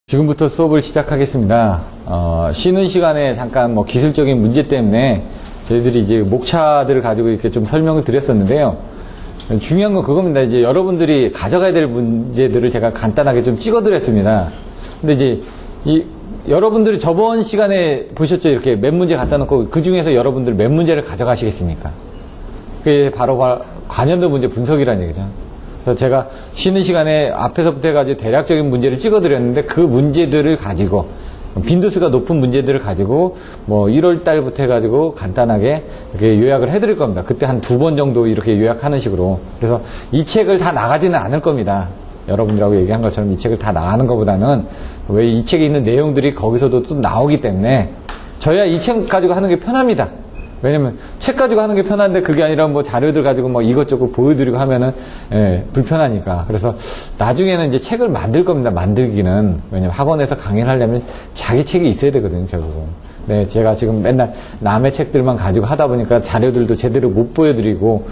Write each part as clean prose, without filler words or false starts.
지금부터 수업을 시작하겠습니다. 쉬는 시간에 잠깐 기술적인 문제 때문에 저희들이 이제 목차들을 가지고 이렇게 좀 설명을 드렸었는데요. 중요한 건 그겁니다. 이제 여러분들이 가져가야 될 문제들을 제가 간단하게 좀 찍어드렸습니다. 근데 이제 여러분들이 저번 시간에 보셨죠? 이렇게 몇 문제 갖다 놓고 그 중에서 여러분들 몇 문제를 가져가시겠습니까? 그게 바로 관연도 문제 분석이라는 얘기죠. 그래서 제가 쉬는 시간에 앞에서부터 해가지고 대략적인 문제를 찍어드렸는데 그 문제들을 가지고 빈도수가 높은 문제들을 가지고 1월 달부터 해가지고 간단하게 이렇게 요약을 해드릴 겁니다. 그때 한 2번 정도 이렇게 요약하는 식으로. 그래서 이 책을 다 나가지는 않을 겁니다. 여러분들하고 얘기한 것처럼 이 책을 다 나가는 것보다는 왜 이 책에 있는 내용들이 거기서도 또 나오기 때문에 저야 이 책 가지고 하는 게 편합니다. 왜냐면 책 가지고 하는 게 편한데 그게 아니라 자료들 가지고 이것저것 보여드리고 하면은 불편하니까. 그래서 나중에는 이제 책을 만들 겁니다. 만들기는. 왜냐면 학원에서 강의를 하려면 자기 책이 있어야 되거든요, 결국은. 네, 제가 지금 맨날 남의 책들만 가지고 하다 보니까 자료들도 제대로 못 보여드리고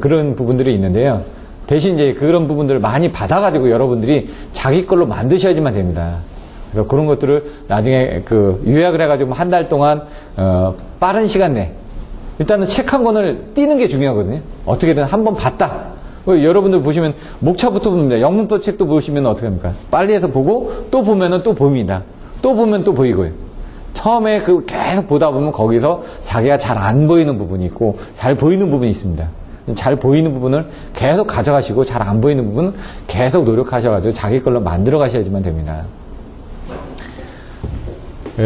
그런 부분들이 있는데요. 대신 이제 그런 부분들을 많이 받아가지고 여러분들이 자기 걸로 만드셔야지만 됩니다. 그래서 그런 것들을 나중에 요약을 해가지고 한 달 동안 빠른 시간 내에 일단은 책 한 권을 띄는 게 중요하거든요. 어떻게든 한번 봤다. 여러분들 보시면 목차부터 봅니다. 영문법 책도 보시면 어떻게 합니까? 빨리 해서 보고 또 보면은 또 보입니다. 또 보면 또 보이고요. 처음에 계속 보다 보면 거기서 자기가 잘 안 보이는 부분이 있고 잘 보이는 부분이 있습니다. 잘 보이는 부분을 계속 가져가시고 잘 안 보이는 부분은 계속 노력하셔가지고 자기 걸로 만들어 가셔야지만 됩니다.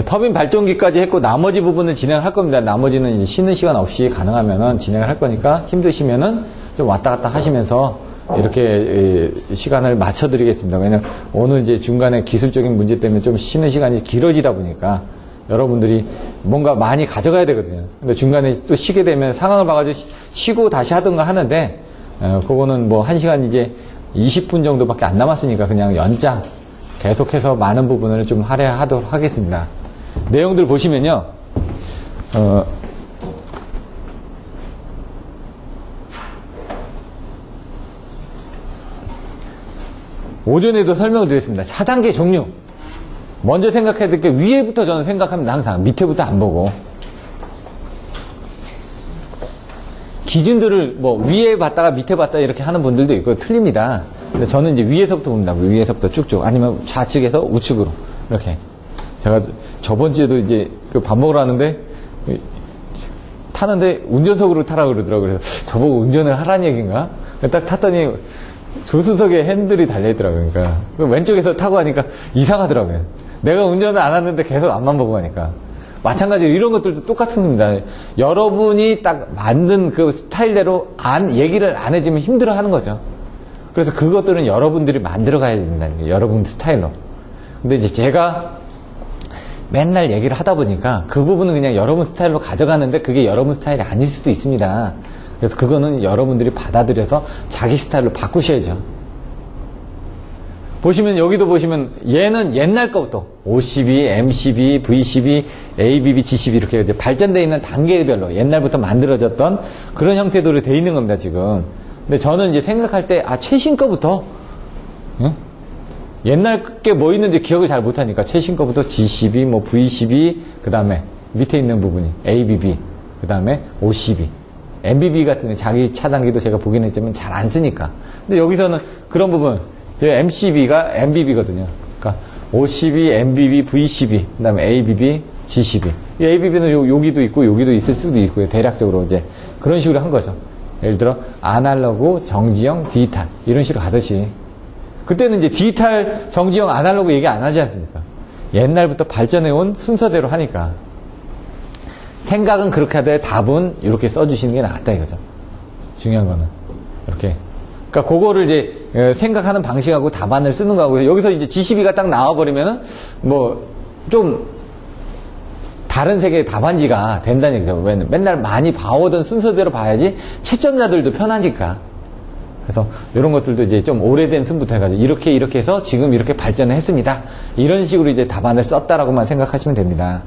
터빈 발전기까지 했고 나머지 부분은 진행할 겁니다. 나머지는 이제 쉬는 시간 없이 가능하면은 진행을 할 거니까 힘드시면은 좀 왔다 갔다 하시면서 이렇게 시간을 맞춰 드리겠습니다. 왜냐면 오늘 이제 중간에 기술적인 문제 때문에 좀 쉬는 시간이 길어지다 보니까 여러분들이 뭔가 많이 가져가야 되거든요. 근데 중간에 또 쉬게 되면 상황을 봐가지고 쉬고 다시 하든가 하는데 그거는 1시간 이제 20분 정도밖에 안 남았으니까 그냥 연장 계속해서 많은 부분을 좀 할애하도록 하겠습니다. 내용들 보시면요. 오전에도 설명을 드렸습니다. 차단계 종류. 먼저 생각해야 될 게 위에부터 저는 생각합니다. 항상 밑에부터 안 보고. 기준들을 위에 봤다가 밑에 봤다 이렇게 하는 분들도 있고 틀립니다. 근데 저는 이제 위에서부터 봅니다. 위에서부터 쭉쭉. 아니면 좌측에서 우측으로. 이렇게. 제가 저번 주에도 이제 밥 먹으러 왔는데 타는데 운전석으로 타라고 그러더라고요. 그래서 저보고 운전을 하라는 얘기인가? 딱 탔더니 조수석에 핸들이 달려있더라고요. 그러니까 왼쪽에서 타고 가니까 이상하더라고요. 내가 운전을 안 하는데 계속 앞만 보고 가니까. 마찬가지로 이런 것들도 똑같은 겁니다. 여러분이 딱 만든 그 스타일대로 얘기를 안 해주면 힘들어 하는 거죠. 그래서 그것들은 여러분들이 만들어 가야 된다는 거예요. 여러분 스타일로. 근데 이제 제가 맨날 얘기를 하다 보니까 그 부분은 그냥 여러분 스타일로 가져가는데 그게 여러분 스타일이 아닐 수도 있습니다. 그래서 그거는 여러분들이 받아들여서 자기 스타일로 바꾸셔야죠. 보시면 여기도 보시면 얘는 옛날 거부터 O12, M12, V12, ABB, G12 이렇게 이제 발전되어 있는 단계별로 옛날부터 만들어졌던 그런 형태로 되어 있는 겁니다, 지금. 근데 저는 이제 생각할 때, 최신 거부터, 응? 옛날 게 있는지 기억을 잘 못하니까, 최신 거부터 G12, V12, 그 다음에 밑에 있는 부분이 ABB, 그 다음에 O12, MBB 같은 게 자기 차단기도 제가 보긴 했지만 잘 안 쓰니까. 근데 여기서는 그런 부분, MCB가 MBB거든요. 그러니까 O12, MBB, V12, 그 다음에 ABB, G12. 이 ABB는 여기도 있고, 여기도 있을 수도 있고요. 대략적으로 이제 그런 식으로 한 거죠. 예를 들어 아날로그, 정지형, 디지털 이런 식으로 가듯이 그때는 이제 디지털, 정지형, 아날로그 얘기 안 하지 않습니까? 옛날부터 발전해온 순서대로 하니까 생각은 그렇게 하되 답은 이렇게 써주시는 게 낫다 이거죠. 중요한 거는 이렇게. 그러니까 그거를 이제 생각하는 방식하고 답안을 쓰는 거하고 여기서 이제 G12가 딱 나와버리면은 좀 다른 세계의 답안지가 된다는 얘기죠. 왜냐면 맨날 많이 봐오던 순서대로 봐야지 채점자들도 편하니까. 그래서 이런 것들도 이제 좀 오래된 순부터 해가지고 이렇게 해서 지금 이렇게 발전을 했습니다. 이런 식으로 이제 답안을 썼다라고만 생각하시면 됩니다.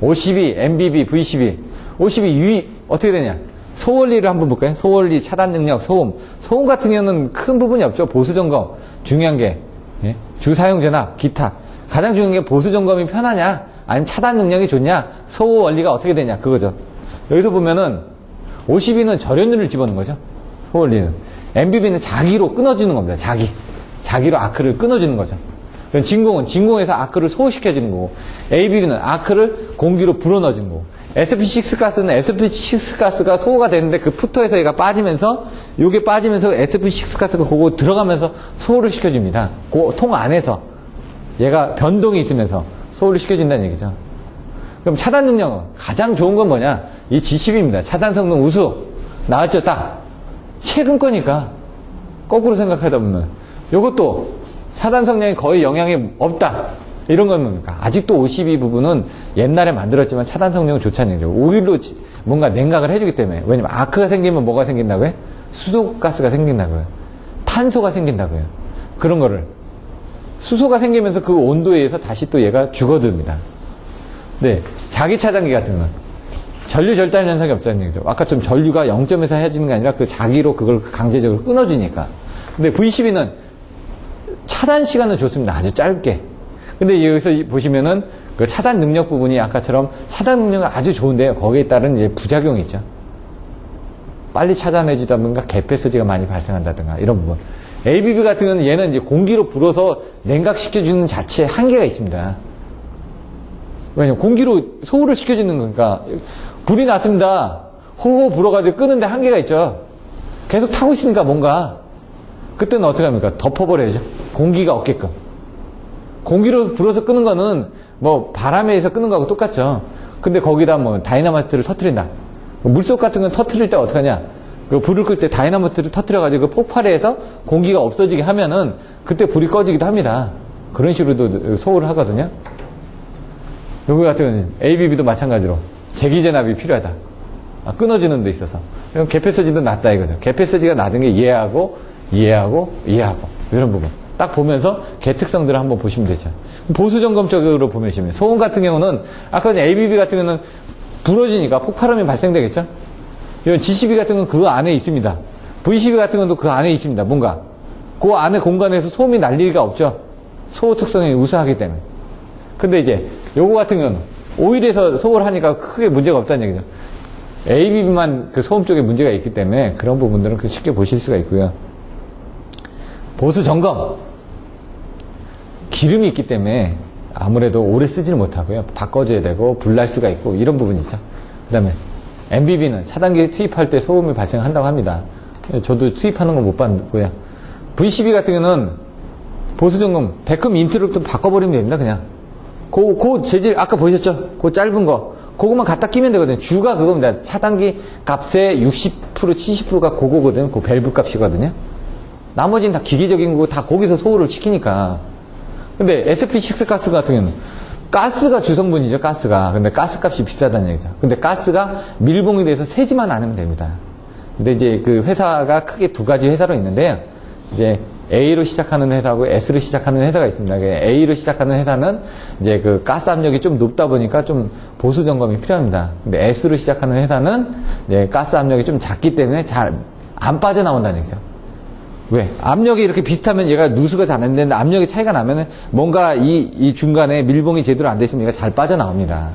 O12, MBB, V12. O12 어떻게 되냐? 소원리를 한번 볼까요? 소원리, 차단 능력, 소음. 소음 같은 경우는 큰 부분이 없죠. 보수 점검. 중요한 게 주 사용 전압, 기타. 가장 중요한 게 보수 점검이 편하냐, 아니면 차단 능력이 좋냐, 소호 원리가 어떻게 되냐, 그거죠. 여기서 보면은, 52는 절연율을 집어넣는 거죠. 소호 원리는. MBB는 자기로 끊어주는 겁니다. 자기로 아크를 끊어주는 거죠. 진공은 진공에서 아크를 소호시켜주는 거고, ABB는 아크를 공기로 불어넣어주는 거고, SP6 가스는 SP6 가스가 소호가 되는데 그 푸터에서 얘가 빠지면서, 요게 빠지면서 SP6 가스가 그거 들어가면서 소호를 시켜줍니다. 그 통 안에서 얘가 변동이 있으면서 소호를 시켜준다는 얘기죠. 그럼 차단 능력은 가장 좋은 건 뭐냐? 이 G10입니다. 차단 성능 우수. 나왔죠, 딱. 최근 거니까. 거꾸로 생각하다 보면. 요것도 차단 성능이 거의 영향이 없다. 이런 건 뭡니까? 아직도 52 부분은 옛날에 만들었지만 차단 성능은 좋지 않은 거죠. 오일로 뭔가 냉각을 해주기 때문에. 왜냐면 아크가 생기면 뭐가 생긴다고요? 수소가스가 생긴다고요. 탄소가 생긴다고요. 그런 거를. 수소가 생기면서 그 온도에 의해서 다시 또 얘가 죽어듭니다. 네. 자기 차단기 같은 거는 전류 절단 현상이 없다는 얘기죠. 아까 좀 전류가 0점에서 해주는 게 아니라 그 자기로 그걸 강제적으로 끊어주니까. 근데 V12는 차단 시간은 좋습니다. 아주 짧게. 근데 여기서 보시면은 그 차단 능력 부분이 아까처럼 차단 능력은 아주 좋은데요. 거기에 따른 이제 부작용이 있죠. 빨리 차단해주다 보니까 개폐소지가 많이 발생한다든가 이런 부분. ABB 같은 경우는 얘는 이제 공기로 불어서 냉각시켜주는 자체에 한계가 있습니다. 왜냐면 공기로 소호를 시켜주는 거니까. 불이 났습니다. 호호 불어가지고 끄는데 한계가 있죠. 계속 타고 있으니까 뭔가. 그때는 어떻게 합니까? 덮어버려야죠. 공기가 없게끔. 공기로 불어서 끄는 거는 뭐 바람에 의해서 끄는 거하고 똑같죠. 근데 거기다 뭐 다이나마이트를 터뜨린다. 물속 같은 건 터뜨릴 때 어떡하냐? 그 불을 끌 때 다이나마이트를 터뜨려가지고 그 폭발에 해서 공기가 없어지게 하면은 그때 불이 꺼지기도 합니다. 그런 식으로도 소호를 하거든요. 요거 같은 경우는 ABB도 마찬가지로 재기전압이 필요하다. 끊어지는 데 있어서. 그럼 개폐서지도 낮다 이거죠. 개폐서지가 낮은 게 이해하고 이런 부분. 딱 보면서 개 특성들을 한번 보시면 되죠. 보수점검적으로 보시면 소음 같은 경우는 아까 ABB 같은 경우는 부러지니까 폭발음이 발생되겠죠. 이건 G12 같은 건 그 안에 있습니다. V12 같은 건도 그 안에 있습니다. 뭔가 그 안에 공간에서 소음이 날 리가 없죠. 소호 특성이 우수하기 때문에. 근데 이제 요거 같은 경우는 오일에서 소호를 하니까 크게 문제가 없다는 얘기죠. ABB만 그 소음 쪽에 문제가 있기 때문에 그런 부분들은 쉽게 보실 수가 있고요. 보수 점검. 기름이 있기 때문에 아무래도 오래 쓰지는 못하고요. 바꿔줘야 되고 불날 수가 있고 이런 부분이죠. 그 다음에 MBB는 차단기 투입할 때 소음이 발생한다고 합니다. 저도 투입하는 건 못 봤고요. V12 같은 경우는 보수점검 백흠 인트를 또 바꿔버리면 됩니다. 그냥 그 재질 아까 보셨죠? 그 짧은 거 그거만 갖다 끼면 되거든요. 주가 그겁니다. 차단기 값의 60% 70%가 그거거든요. 그 밸브 값이거든요. 나머지는 다 기계적인 거고 다 거기서 소호를 시키니까. 근데 SP6 가스 같은 경우는 가스가 주성분이죠. 가스가. 근데 가스 값이 비싸다는 얘기죠. 근데 가스가 밀봉이 돼서 새지만 않으면 됩니다. 근데 이제 그 회사가 크게 두 가지 회사로 있는데요. 이제 A로 시작하는 회사하고 S로 시작하는 회사가 있습니다. A로 시작하는 회사는 이제 그 가스 압력이 좀 높다 보니까 좀 보수 점검이 필요합니다. 근데 S로 시작하는 회사는 이제 가스 압력이 좀 작기 때문에 잘 안 빠져나온다는 얘기죠. 왜? 압력이 이렇게 비슷하면 얘가 누수가 잘 안 되는데 압력이 차이가 나면은 뭔가 이 중간에 밀봉이 제대로 안 됐으면 얘가 잘 빠져나옵니다.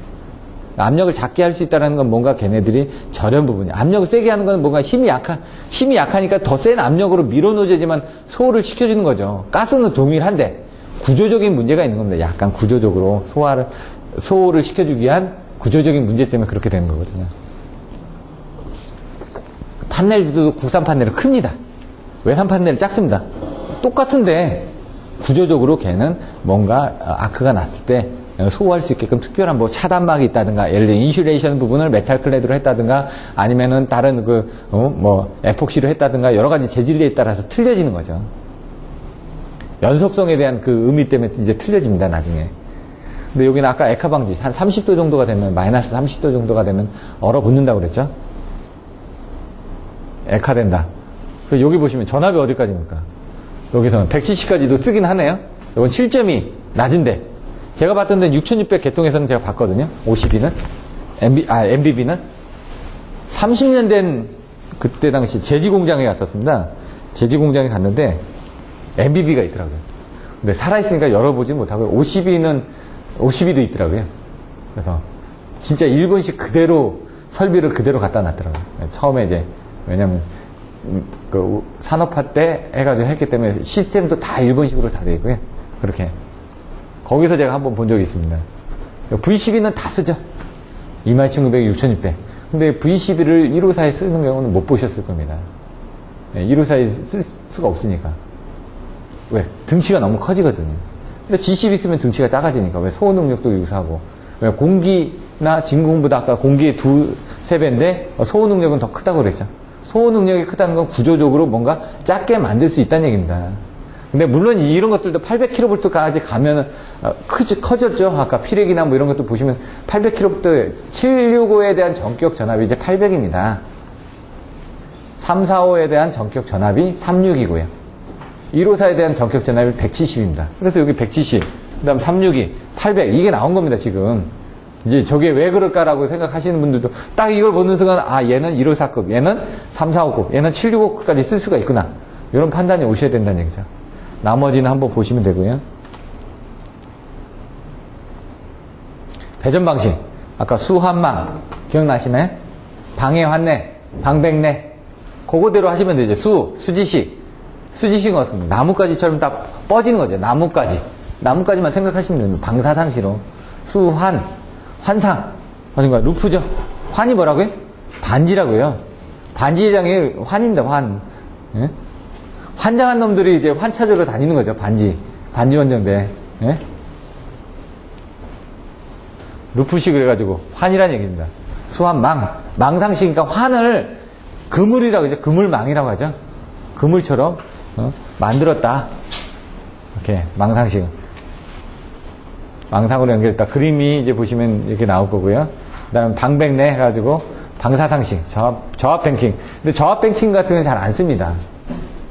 압력을 작게 할 수 있다는 건 뭔가 걔네들이 저렴 부분이야. 압력을 세게 하는 건 뭔가 힘이 약하니까 더 센 압력으로 밀어넣어야지만 소호를 시켜주는 거죠. 가스는 동일한데 구조적인 문제가 있는 겁니다. 약간 구조적으로 소호를 시켜주기 위한 구조적인 문제 때문에 그렇게 되는 거거든요. 판넬도 국산 판넬은 큽니다. 외산 판넬은 작습니다. 똑같은데 구조적으로 걔는 뭔가 아크가 났을 때 소호할 수 있게끔 특별한 뭐 차단막이 있다든가 예를 들어 인슐레이션 부분을 메탈 클레드로 했다든가 아니면은 다른 뭐 에폭시로 했다든가 여러 가지 재질에 따라서 틀려지는 거죠. 연속성에 대한 그 의미 때문에 이제 틀려집니다. 나중에. 근데 여기는 아까 액화 방지 한 30도 정도가 되면 마이너스 30도 정도가 되면 얼어붙는다고 그랬죠. 액화된다. 여기 보시면 전압이 어디까지입니까? 여기서는 170까지도 뜨긴 하네요. 이건 7점이 낮은데 제가 봤던 데는 6600 개통에서는 제가 봤거든요. 52는 MBB는 30년 된 그때 당시 제지 공장에 갔었습니다. 제지 공장에 갔는데 MBB가 있더라고요. 근데 살아있으니까 열어보지 못하고 50위도 있더라고요. 그래서 진짜 일본식 그대로 설비를 그대로 갖다 놨더라고요. 처음에 이제 왜냐면 그 산업화 때 해가지고 했기 때문에 시스템도 다 일본식으로 다 돼 있고요. 그렇게 거기서 제가 한번 본 적이 있습니다. V12는 다 쓰죠. 27,900, 6,600. 근데 V12를 1호사에 쓰는 경우는 못 보셨을 겁니다. 1호사에 쓸 수가 없으니까. 왜? 등치가 너무 커지거든요. G12 쓰면 등치가 작아지니까. 왜? 소호 능력도 유사하고. 왜? 공기나 진공보다 아까 공기의 2~3배인데 소호 능력은 더 크다고 그랬죠. 소호 능력이 크다는 건 구조적으로 뭔가 작게 만들 수 있다는 얘기입니다. 근데 물론 이런 것들도 800kV까지 가면은 커졌죠. 아까 피렉이나 뭐 이런 것도 보시면 800kV 765에 대한 전격 전압이 이제 800입니다. 345에 대한 전격 전압이 36이고요. 154에 대한 전격 전압이 170입니다. 그래서 여기 170, 그 다음 362, 800 이게 나온 겁니다. 지금 이제 저게 왜 그럴까라고 생각하시는 분들도 딱 이걸 보는 순간 아 얘는 154급, 얘는 345급, 얘는 765급까지 쓸 수가 있구나. 이런 판단이 오셔야 된다는 얘기죠. 나머지는 한번 보시면 되고요. 배전 방식. 아까 수환망. 기억나시나요? 방해 환내, 방백내. 그거대로 하시면 되죠. 수지식. 수지식은 어떻습니까? 나뭇가지처럼 딱 뻗지는 거죠. 나뭇가지만 생각하시면 됩니다. 방사상시로. 수환, 환상. 어딘가 루프죠. 환이 뭐라고요? 반지라고요. 반지장이 환입니다. 환. 예? 환장한 놈들이 이제 환 찾으러 다니는 거죠. 반지 원정대. 예? 루프식 그래가지고 환이라는 얘기입니다. 수환망. 망상식이니까 환을 그물이라고 하죠. 그물망이라고 하죠. 그물처럼 만들었다. 이렇게 망상식. 망상으로 연결했다. 그림이 이제 보시면 이렇게 나올 거고요. 그 다음 방백내 해가지고 방사상식. 저압 뱅킹. 근데 저압 뱅킹 같은 건 잘 안 씁니다.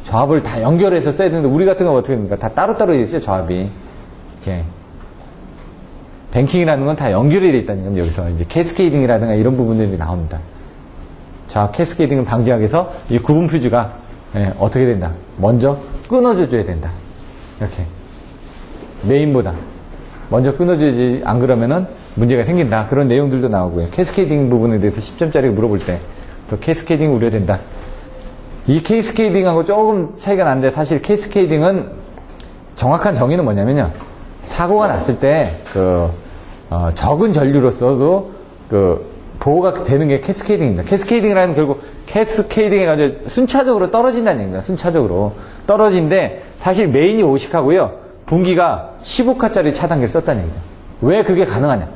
저압을 다 연결해서 써야 되는데 우리 같은 건 어떻게 됩니까? 다 따로따로 있어요. 저압이. 이렇게. 뱅킹이라는 건 다 연결이 되어 있다는 겁니다. 여기서 이제 캐스케이딩이라든가 이런 부분들이 나옵니다. 저압 캐스케이딩을 방지하기 위해서 이 구분 퓨즈가 어떻게 된다? 먼저 끊어져 줘야 된다. 이렇게. 메인보다. 먼저 끊어줘야지 안 그러면은 문제가 생긴다. 그런 내용들도 나오고요. 캐스케이딩 부분에 대해서 10점짜리 물어볼 때. 그래서 캐스케이딩 우려된다. 이 캐스케이딩하고 조금 차이가 나는데 사실 캐스케이딩은 정확한 정의는 뭐냐면요. 사고가 났을 때 적은 전류로서도 보호가 되는 게 캐스케이딩입니다. 캐스케이딩이라는 결국 캐스케이딩 해가지고 순차적으로 떨어진다는 얘기입니다. 순차적으로 떨어지는데 사실 메인이 50카고요. 분기가 15카짜리 차단기를 썼다는 얘기죠. 왜 그게 가능하냐?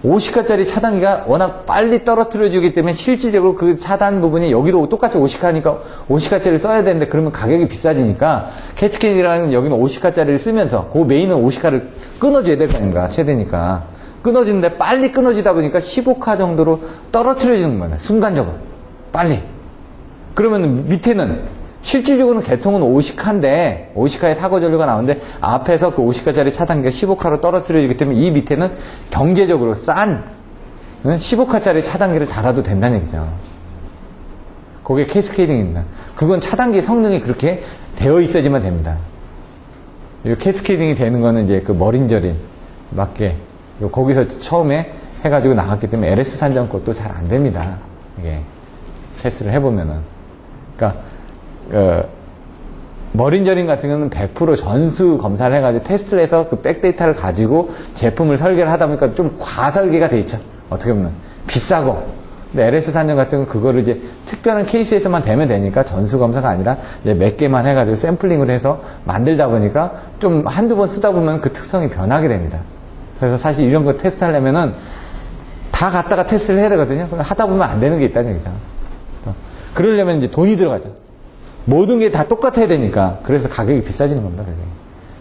50카짜리 차단기가 워낙 빨리 떨어뜨려주기 때문에 실질적으로 그 차단 부분이 여기도 똑같이 50카니까 50카짜리를 써야 되는데 그러면 가격이 비싸지니까 캐스케이딩이라는 여기는 50카짜리를 쓰면서 그 메인은 50카를 끊어줘야 될 거 아닙니까? 최대니까. 끊어지는데 빨리 끊어지다 보니까 15카 정도로 떨어뜨려지는 거예요. 순간적으로. 빨리. 그러면 밑에는 실질적으로는 개통은 50카인데 50카의 사고 전류가 나오는데 앞에서 그 50카짜리 차단기가 15카로 떨어뜨려지기 때문에 이 밑에는 경제적으로 싼 15카짜리 차단기를 달아도 된다는 얘기죠. 그게 캐스케이딩입니다. 그건 차단기 성능이 그렇게 되어 있어야지만 됩니다. 이 캐스케이딩이 되는 거는 이제 그 머린저린 맞게 거기서 처음에 해가지고 나왔기 때문에 LS 산정 것도 잘 안 됩니다. 이게 테스트를 해보면은. 그러니까 머린저린 같은 경우는 100% 전수 검사를 해가지고 테스트를 해서 그 백데이터를 가지고 제품을 설계를 하다 보니까 좀 과설계가 돼 있죠. 어떻게 보면. 비싸고. 근데 LS 산정 같은 경우는 그거를 이제 특별한 케이스에서만 되면 되니까 전수 검사가 아니라 이제 몇 개만 해가지고 샘플링을 해서 만들다 보니까 좀 한두 번 쓰다 보면 그 특성이 변하게 됩니다. 그래서 사실 이런 거 테스트 하려면은 다 갖다가 테스트를 해야 되거든요. 하다 보면 안 되는 게 있다는 얘기죠. 그러려면 이제 돈이 들어가죠. 모든 게 다 똑같아야 되니까. 그래서 가격이 비싸지는 겁니다. 그게.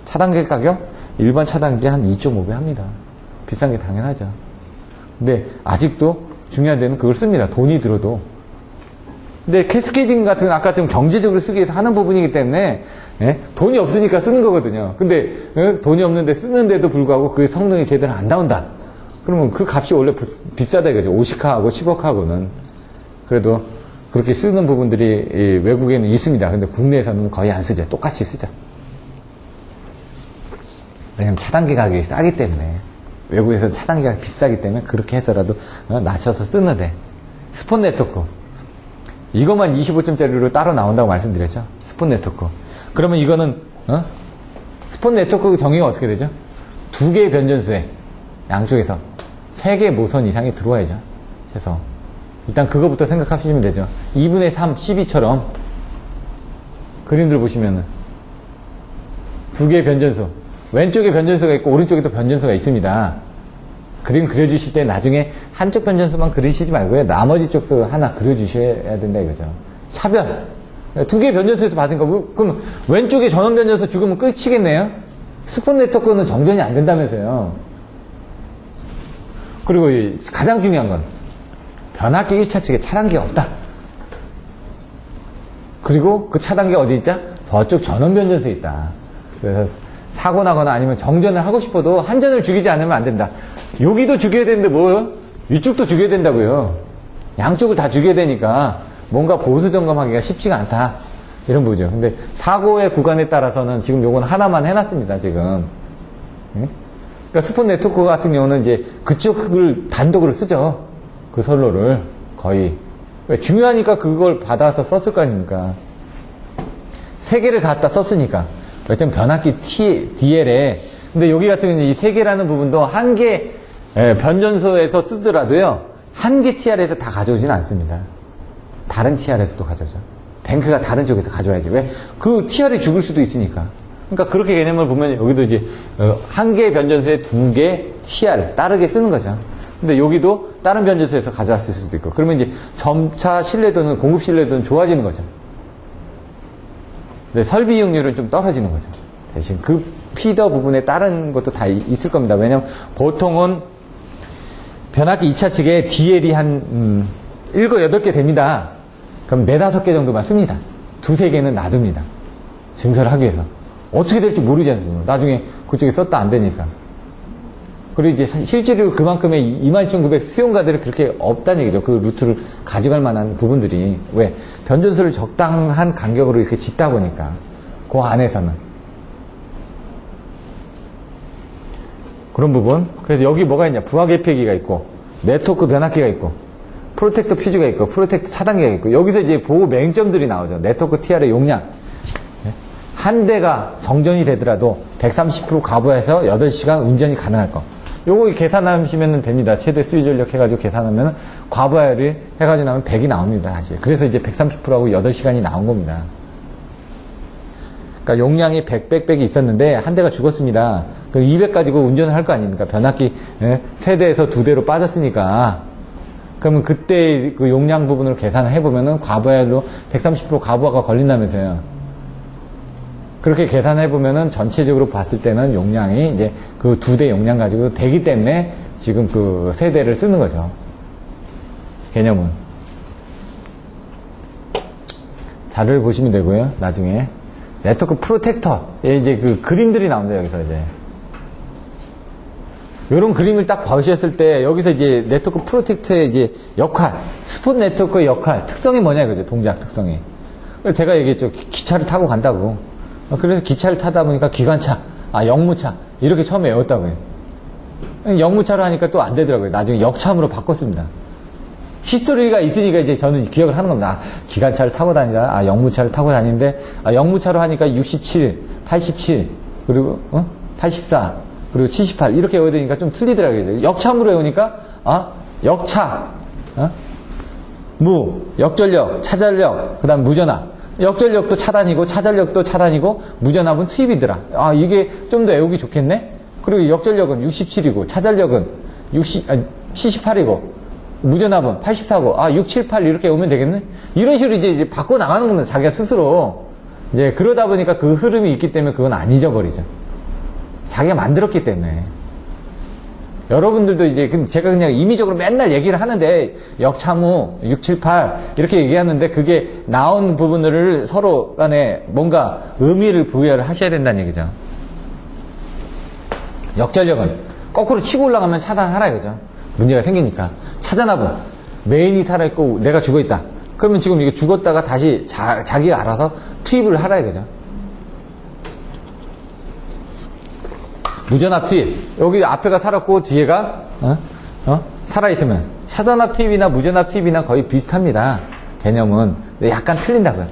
차단기 가격? 일반 차단기 한 2.5배 합니다. 비싼 게 당연하죠. 근데 아직도 중요한 데는 그걸 씁니다. 돈이 들어도. 근데 캐스케이딩 같은 아까 좀 경제적으로 쓰기 위해서 하는 부분이기 때문에 돈이 없으니까 쓰는 거거든요. 근데 돈이 없는데 쓰는데도 불구하고 그 성능이 제대로 안 나온다. 그러면 그 값이 원래 비싸다 이거죠. 50카하고 15카하고는. 그래도 그렇게 쓰는 부분들이 외국에는 있습니다. 근데 국내에서는 거의 안 쓰죠. 똑같이 쓰죠. 왜냐면 차단기 가격이 싸기 때문에. 외국에서는 차단기가 비싸기 때문에 그렇게 해서라도 낮춰서 쓰는데. 스폰 네트워크. 이것만 25점짜리로 따로 나온다고 말씀드렸죠. 스폰 네트워크. 그러면 이거는 스폰 네트워크 정의가 어떻게 되죠? 2개의 변전소에 양쪽에서 3개의 모선 이상이 들어와야죠. 최소. 일단 그거부터 생각하시면 되죠. 2분의 3, 12처럼 그림들 보시면은 2개의 변전소. 왼쪽에 변전소가 있고 오른쪽에도 변전소가 있습니다. 그림 그려주실 때 나중에 한쪽 변전소만 그리시지 말고요. 나머지 쪽도 하나 그려주셔야 된다 이거죠. 차변. 2개의 변전소에서 받은 거, 그럼 왼쪽에 전원 변전소 죽으면 끝이겠네요? 스폰 네트워크는 정전이 안 된다면서요. 그리고 가장 중요한 건, 변압기 1차 측에 차단기가 없다. 그리고 그 차단기가 어디 있자? 저쪽 전원 변전소에 있다. 그래서 사고 나거나 아니면 정전을 하고 싶어도 한전을 죽이지 않으면 안 된다. 여기도 죽여야 되는데 뭐, 이쪽도 죽여야 된다고요. 양쪽을 다 죽여야 되니까, 뭔가 보수 점검하기가 쉽지가 않다. 이런 거죠. 근데 사고의 구간에 따라서는 지금 요건 하나만 해놨습니다, 지금. 그러니까 스폰 네트워크 같은 경우는 이제 그쪽을 단독으로 쓰죠. 그 선로를 거의. 중요하니까 그걸 받아서 썼을 거 아닙니까. 3개를 갖다 썼으니까. 왜냐면 변압기 DL에. 근데 여기 같은 경우는 이 3개라는 부분도 한 개 변전소에서 쓰더라도요. 한 개 TR에서 다 가져오지는 않습니다. 다른 TR에서도 가져오죠. 뱅크가 다른 쪽에서 가져와야지. 왜? 그 TR이 죽을 수도 있으니까. 그러니까 그렇게 개념을 보면 여기도 이제 한 개의 변전소에 2개 TR 따르게 쓰는 거죠. 근데 여기도 다른 변전소에서 가져왔을 수도 있고. 그러면 이제 점차 신뢰도는 공급 신뢰도는 좋아지는 거죠. 근데 설비 이용률은 좀 떨어지는 거죠. 대신 그 피더 부분에 다른 것도 다 있을 겁니다. 왜냐면 보통은 변압기 2차 측에 DL이 한 7, 8개 됩니다. 그럼 4, 5개 정도만 씁니다. 2, 3개는 놔둡니다. 증설을 하기 위해서. 어떻게 될지 모르지 않습니까? 나중에 그쪽에 썼다 안 되니까. 그리고 이제 실제로 그만큼의 22,900 수용가들이 그렇게 없다는 얘기죠. 그 루트를 가져갈 만한 부분들이. 왜? 변전소를 적당한 간격으로 이렇게 짓다 보니까. 그 안에서는. 그런 부분. 그래서 여기 뭐가 있냐. 부하 개폐기가 있고, 네트워크 변압기가 있고, 프로텍터 퓨즈가 있고, 프로텍터 차단기가 있고, 여기서 이제 보호 맹점들이 나오죠. 네트워크 TR의 용량. 한 대가 정전이 되더라도 130% 과부하에서 8시간 운전이 가능할 거. 요거 계산하시면 됩니다. 최대 수위 전력 해가지고 계산하면 과부하를 해가지고 나면 100이 나옵니다. 사실. 그래서 이제 130%하고 8시간이 나온 겁니다. 그러니까 용량이 100이 있었는데 한 대가 죽었습니다. 그럼 200 가지고 운전을 할 거 아닙니까? 변압기 3대에서 2대로 빠졌으니까. 그러면 그때 그 용량 부분으로 계산을 해보면은 과부하로 130% 과부하가 걸린다면서요. 그렇게 계산해보면은 전체적으로 봤을 때는 용량이 이제 그 2대 용량 가지고 되기 때문에 지금 그 3대를 쓰는 거죠. 개념은. 자료를 보시면 되고요. 나중에. 네트워크 프로텍터에 이제 그 그림들이 나옵니다. 여기서 이제. 요런 그림을 딱 보셨을 때 여기서 이제 네트워크 프로텍터의 이제 역할, 스폰 네트워크의 역할, 특성이 뭐냐 이거죠. 동작 특성이. 제가 얘기했죠. 기차를 타고 간다고. 그래서 기차를 타다 보니까 기관차, 역무차 이렇게 처음에 외웠다고요. 역무차로 하니까 또 안 되더라고요. 나중에 역참으로 바꿨습니다. 히스토리가 있으니까 이제 저는 기억을 하는 겁니다. 기관차를 타고 다니다, 역무차를 타고 다니는데, 역무차로 하니까 67, 87, 그리고, 84, 그리고 78, 이렇게 외워야 되니까 좀 틀리더라고요. 역참으로 외우니까, 역차, 역전력, 차전력, 그 다음 무전압. 역전력도 차단이고, 차전력도 차단이고, 무전압은 투입이더라. 이게 좀 더 외우기 좋겠네? 그리고 역전력은 67이고, 차전력은 78이고, 무전압은 84고, 6, 7, 8 이렇게 오면 되겠네? 이런 식으로 이제 바꿔 나가는 겁니다. 자기가 스스로. 이제 그러다 보니까 그 흐름이 있기 때문에 그건 안 잊어버리죠. 자기가 만들었기 때문에. 여러분들도 이제 제가 그냥 임의적으로 맨날 얘기를 하는데 역참후 6, 7, 8 이렇게 얘기하는데 그게 나온 부분들을 서로 간에 뭔가 의미를 부여를 하셔야 된다는 얘기죠. 역전력은 거꾸로 치고 올라가면 차단하라 이거죠. 문제가 생기니까. 차단압은 메인이 살아있고 내가 죽어있다. 그러면 지금 이게 죽었다가 다시 자기가 알아서 투입을 하라 이거죠. 무전압 투입. 여기 앞에가 살았고 뒤에가 살아있으면 차전압 투입이나 무전압 투입이나 거의 비슷합니다. 개념은. 근데 약간 틀린다고요.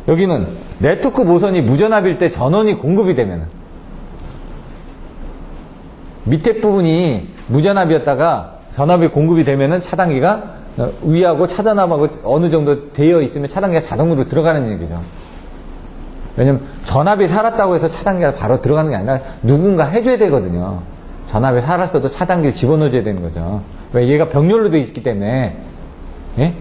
여기는 네트워크 모선이 무전압일 때 전원이 공급이 되면 밑에 부분이 무전압이었다가 전압이 공급이 되면은 차단기가 위하고 차전압하고 어느 정도 되어 있으면 차단기가 자동으로 들어가는 얘기죠. 왜냐면 전압이 살았다고 해서 차단기가 바로 들어가는 게 아니라 누군가 해줘야 되거든요. 전압이 살았어도 차단기를 집어넣어줘야 되는 거죠. 왜? 얘가 병렬로 되어 있기 때문에. 예?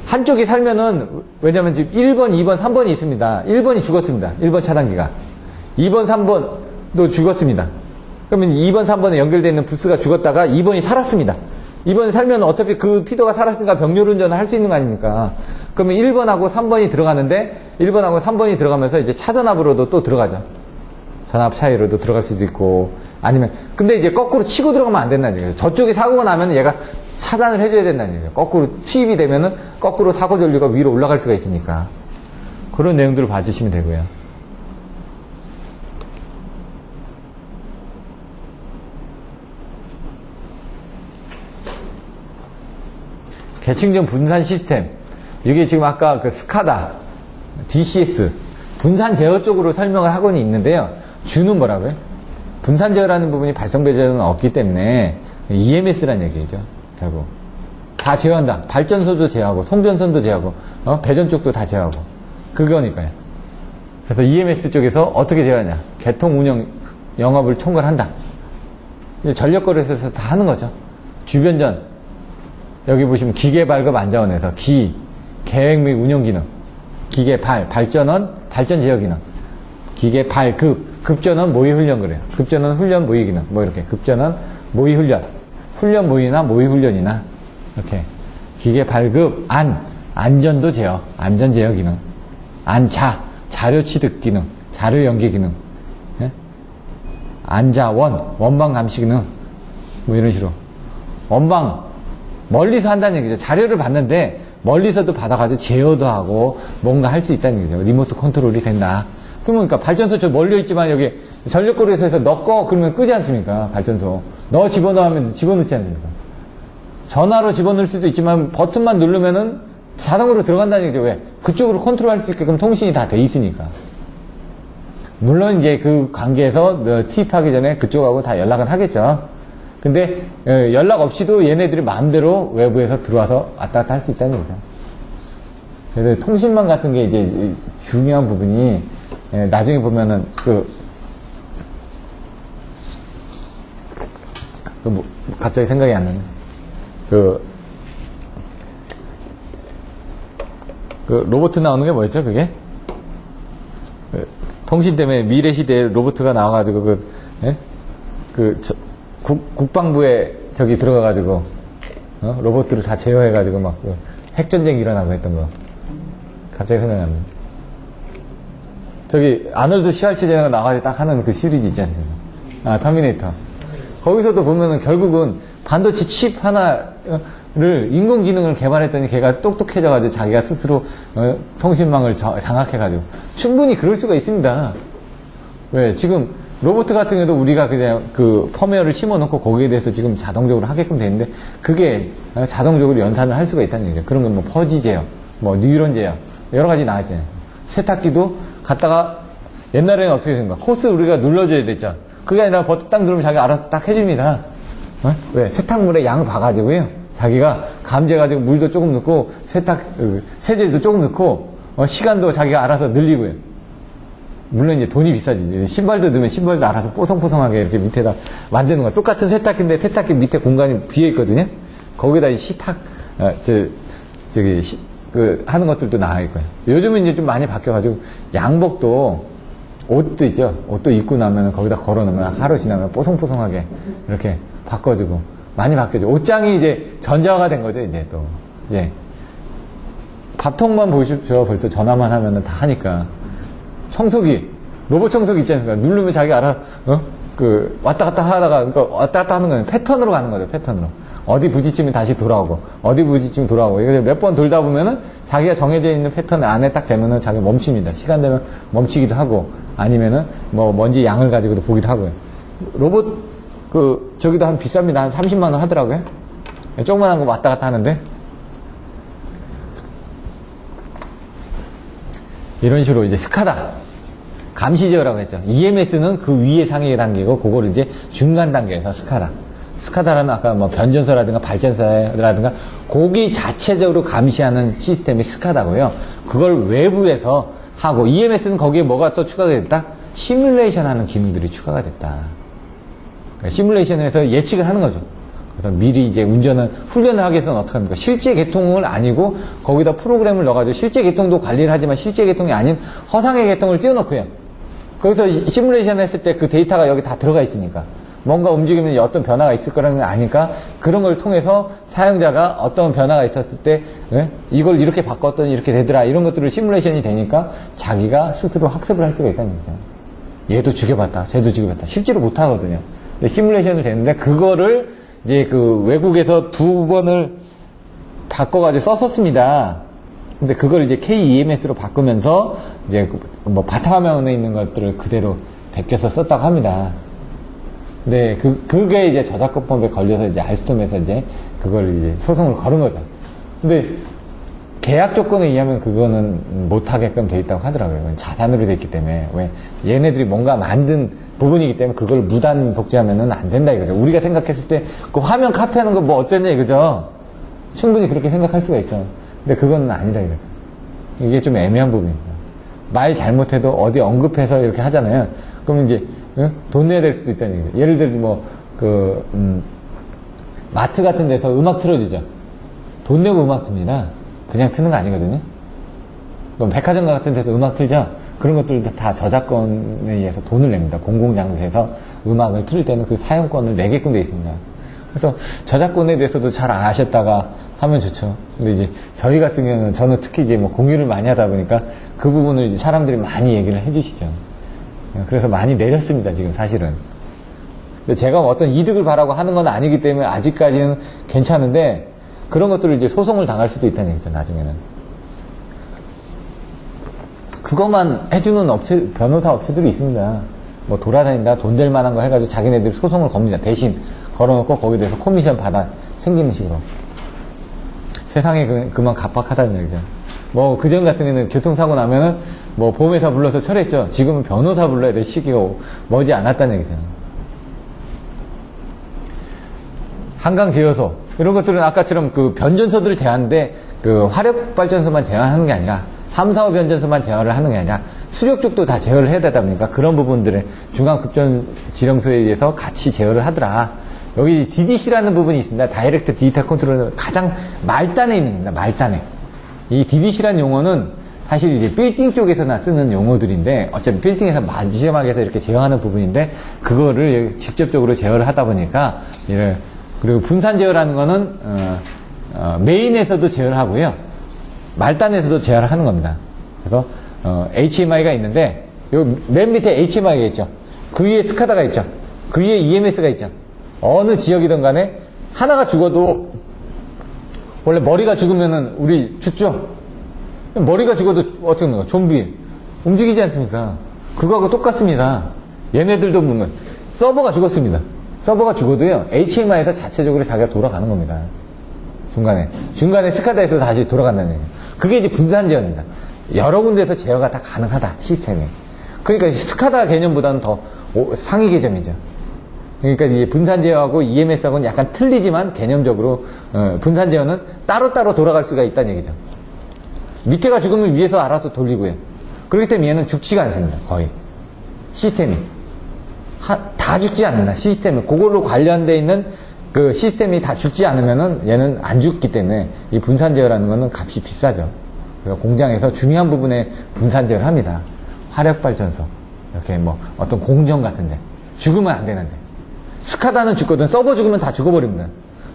한쪽이 살면은, 왜냐면 지금 1번, 2번, 3번이 있습니다. 1번이 죽었습니다. 1번 차단기가. 2번, 3번도 죽었습니다. 그러면 2번, 3번에 연결되어 있는 부스가 죽었다가 2번이 살았습니다. 2번이 살면 어차피 그 피더가 살았으니까 병렬 운전을 할 수 있는 거 아닙니까? 그러면 1번하고 3번이 들어가는데 1번하고 3번이 들어가면서 이제 차전압으로도 또 들어가죠. 전압 차이로도 들어갈 수도 있고 아니면 근데 이제 거꾸로 치고 들어가면 안 된다는 얘기예요. 저쪽이 사고가 나면 얘가 차단을 해줘야 된다는 얘기예요. 거꾸로 투입이 되면은 거꾸로 사고 전류가 위로 올라갈 수가 있으니까 그런 내용들을 봐주시면 되고요. 계층전 분산 시스템. 이게 지금 아까 그 스카다, DCS, 분산 제어 쪽으로 설명을 하고는 있는데요. 주는 뭐라고요? 분산 제어라는 부분이 발성 배제는 없기 때문에 EMS라는 얘기죠. 결국. 다 제어한다. 발전소도 제어하고, 송전선도 제어하고, 배전 쪽도 다 제어하고. 그거니까요. 그래서 EMS 쪽에서 어떻게 제어하냐. 개통 운영 영업을 총괄한다. 전력거래소에서 다 하는 거죠. 주변전. 여기 보시면 기계 발급 안자원에서 계획 및 운영 기능, 기계 발전원, 발전 제어 기능, 기계 급전원 모의 훈련 그래요. 급전원 훈련 모의 기능, 뭐 이렇게 급전원 모의 훈련 모의나 모의 훈련이나 이렇게 기계 발급 안전도 제어, 안전 제어 기능, 자료 취득 기능, 자료 연계 기능, 예? 원방 감시 기능, 뭐 이런 식으로 원방 멀리서 한다는 얘기죠. 자료를 받는데 멀리서도 받아가지고 제어도 하고 뭔가 할 수 있다는 얘기죠. 리모트 컨트롤이 된다. 그러니까 발전소 저 멀리 있지만 여기 전력거래소에서 너 꺼 그러면 끄지 않습니까? 발전소. 너 집어넣어 하면 집어넣지 않습니까? 전화로 집어넣을 수도 있지만 버튼만 누르면은 자동으로 들어간다는 얘기죠. 왜? 그쪽으로 컨트롤할 수 있게끔 통신이 다 돼 있으니까. 물론 이제 그 관계에서 투입하기 전에 그쪽하고 다 연락은 하겠죠. 근데 연락 없이도 얘네들이 마음대로 외부에서 들어와서 왔다 갔다 할 수 있다는 얘기죠. 그래서 통신망 같은 게 이제 중요한 부분이 나중에 보면은 갑자기 생각이 안 나네. 로봇 나오는 게 뭐였죠, 그게? 통신 때문에 미래 시대에 로봇가 나와가지고 국방부에 저기 들어가가지고 로봇들을 다 제어해가지고 막 핵전쟁 일어나고 했던 거 갑자기 생각이 안 나네. 저기 아놀드 슈왈츠제네가 나와가지고 딱 하는 그 시리즈 있잖아요. 터미네이터. 거기서도 보면은 결국은 반도체 칩 하나를 인공지능을 개발했더니 걔가 똑똑해져가지고 자기가 스스로 통신망을 장악해가지고 충분히 그럴 수가 있습니다. 왜 지금 로봇 같은 경우도 우리가 그냥 그 펌웨어를 심어놓고 거기에 대해서 지금 자동적으로 하게끔 돼 있는데 그게 자동적으로 연산을 할 수가 있다는 얘기죠. 그런 건 뭐 퍼지 제어, 뭐 뉴런 제어 여러 가지 나왔잖아요. 세탁기도 갖다가 옛날에는 어떻게 된가? 호스 우리가 눌러줘야 됐죠. 그게 아니라 버튼 딱 누르면 자기가 알아서 딱 해줍니다. 왜? 세탁물의 양 봐가지고요. 자기가 감재가지고 물도 조금 넣고 세제도 조금 넣고 시간도 자기가 알아서 늘리고요. 물론 이제 돈이 비싸지. 신발도 넣으면 신발도 알아서 뽀송뽀송하게 이렇게 밑에다 만드는 거야. 똑같은 세탁기인데 세탁기 밑에 공간이 비어 있거든요. 거기다 하는 것들도 나와 있고요. 요즘은 이제 좀 많이 바뀌어가지고 양복도 옷도 있죠. 옷도 입고 나면 거기다 걸어 놓으면 하루 지나면 뽀송뽀송하게 이렇게 바꿔주고 많이 바뀌어져. 옷장이 이제 전자화가 된 거죠. 이제 또 밥통만 보십시오. 벌써 전화만 하면은 다 하니까. 청소기, 로봇 청소기 있지 않습니까? 누르면 자기 알아, 왔다 갔다 하다가, 그러니까 왔다 갔다 하는 거는 패턴으로 가는 거죠, 패턴으로. 어디 부딪히면 다시 돌아오고, 어디 부딪히면 돌아오고. 이거 몇 번 돌다 보면은 자기가 정해져 있는 패턴 안에 딱 되면은 자기가 멈춥니다. 시간 되면 멈추기도 하고, 아니면은 뭐 먼지 양을 가지고도 보기도 하고요. 로봇, 저기도 한 비쌉니다. 한 30만원 하더라고요. 조그만한 거 왔다 갔다 하는데. 이런 식으로 이제 스카다. 감시 제어라고 했죠. EMS는 그 위에 상위 단계고, 그거를 이제 중간 단계에서 스카다. 스카다라는 아까 뭐 변전소라든가 발전소라든가, 거기 자체적으로 감시하는 시스템이 스카다고요. 그걸 외부에서 하고, EMS는 거기에 뭐가 또 추가가 됐다? 시뮬레이션 하는 기능들이 추가가 됐다. 그러니까 시뮬레이션을 해서 예측을 하는 거죠. 그래서 미리 이제 운전을, 훈련을 하기 위해서는 어떻게 합니까? 실제 개통을 아니고, 거기다 프로그램을 넣어가지고, 실제 개통도 관리를 하지만, 실제 개통이 아닌 허상의 개통을 띄워놓고요. 거기서 시뮬레이션 했을 때 그 데이터가 여기 다 들어가 있으니까, 뭔가 움직이면 어떤 변화가 있을 거라는 걸 아니까, 그런 걸 통해서 사용자가 어떤 변화가 있었을 때, 이걸 이렇게 바꿨더니 이렇게 되더라. 이런 것들을 시뮬레이션이 되니까, 자기가 스스로 학습을 할 수가 있다는 거죠. 얘도 죽여봤다. 쟤도 죽여봤다. 실제로 못 하거든요. 근데 시뮬레이션을 되는데, 그거를 이제 외국에서 2번을 바꿔가지고 썼었습니다. 근데 그걸 이제 KEMS로 바꾸면서 이제 뭐 바탕화면에 있는 것들을 그대로 베껴서 썼다고 합니다. 근데 그게 이제 저작권법에 걸려서 이제 알스톰에서 이제 그걸 이제 소송을 걸은 거죠. 근데 계약 조건에 의하면 그거는 못하게끔 돼 있다고 하더라고요. 자산으로 돼 있기 때문에. 왜? 얘네들이 뭔가 만든 부분이기 때문에 그걸 무단 복제하면은 안 된다 이거죠. 우리가 생각했을 때 그 화면 카피하는 거 뭐 어땠냐 이거죠. 충분히 그렇게 생각할 수가 있죠. 근데 그건 아니다 이거죠. 이게 좀 애매한 부분입니다. 말 잘못해도 어디 언급해서 이렇게 하잖아요. 그러면 이제 돈 내야 될 수도 있다는 얘기죠. 예를 들어 마트 같은 데서 음악 틀어주죠. 돈 내고 음악 틉니다. 그냥 트는 거 아니거든요. 그럼 백화점 같은 데서 음악 틀죠. 그런 것들도 다 저작권에 의해서 돈을 냅니다. 공공장소에서 음악을 틀 때는 그 사용권을 내게끔 되어 있습니다. 그래서 저작권에 대해서도 잘 안 하셨다가 하면 좋죠. 근데 이제 저희 같은 경우는 저는 특히 이제 뭐 공유를 많이 하다 보니까 그 부분을 이제 사람들이 많이 얘기를 해주시죠. 그래서 많이 내렸습니다. 지금 사실은. 근데 제가 어떤 이득을 바라고 하는 건 아니기 때문에 아직까지는 괜찮은데 그런 것들을 이제 소송을 당할 수도 있다는 얘기죠. 나중에는. 그것만 해주는 변호사 업체들이 있습니다. 뭐 돌아다닌다, 돈 될 만한 거 해가지고 자기네들이 소송을 겁니다. 대신 걸어놓고 거기에 대해서 코미션 받아 생기는 식으로. 세상에 그만 갑박하다는 얘기죠. 뭐 그전 같은 경우는 교통사고 나면은 뭐 보험회사 불러서 처리했죠. 지금은 변호사 불러야 될 시기가 머지 않았다는 얘기죠. 한강제어소 이런 것들은 아까처럼 그 변전소들을 제어하는데 그 화력발전소만 제어하는 게 아니라 3, 4, 5 변전소만 제어를 하는 게 아니라 수력 쪽도 다 제어를 해야 되다 보니까 그런 부분들을 중앙급전지령소에 의해서 같이 제어를 하더라. 여기 DDC라는 부분이 있습니다. 다이렉트 디지털 컨트롤은 가장 말단에 있는 겁니다. 말단에. 이 DDC라는 용어는 사실 이제 빌딩 쪽에서나 쓰는 용어들인데 어차피 빌딩에서 마지막에서 이렇게 제어하는 부분인데 그거를 직접적으로 제어를 하다 보니까 그리고 분산 제어라는 거는 메인에서도 제어를 하고요. 말단에서도 제어를 하는 겁니다. 그래서 HMI가 있는데 요 맨 밑에 HMI가 있죠. 그 위에 스카다가 있죠. 그 위에 EMS가 있죠. 어느 지역이든 간에 하나가 죽어도 원래 머리가 죽으면은 우리 죽죠. 머리가 죽어도 어떻게 합니까? 좀비 움직이지 않습니까? 그거하고 똑같습니다. 얘네들도 보면 서버가 죽었습니다. 서버가 죽어도요 HMI에서 자체적으로 자기가 돌아가는 겁니다. 중간에 스카다에서 다시 돌아간다는 얘기예요. 그게 이제 분산 제어입니다. 여러 군데에서 제어가 다 가능하다 시스템이. 그러니까 스카다 개념보다는 더 상위 개념이죠. 그러니까 이제 분산 제어하고 EMS하고는 약간 틀리지만 개념적으로 분산 제어는 따로따로 돌아갈 수가 있다는 얘기죠. 밑에가 죽으면 위에서 알아서 돌리고요. 그렇기 때문에 얘는 죽지가 않습니다. 거의 시스템이 다 죽지 않는다. 시스템이 그걸로 관련되어 있는 그 시스템이 다 죽지 않으면은 얘는 안 죽기 때문에 이 분산 제어라는 거는 값이 비싸죠. 그래서 공장에서 중요한 부분에 분산 제어를 합니다. 화력 발전소 이렇게 뭐 어떤 공정 같은데 죽으면 안 되는데 스카다는 죽거든. 서버 죽으면 다 죽어버립니다.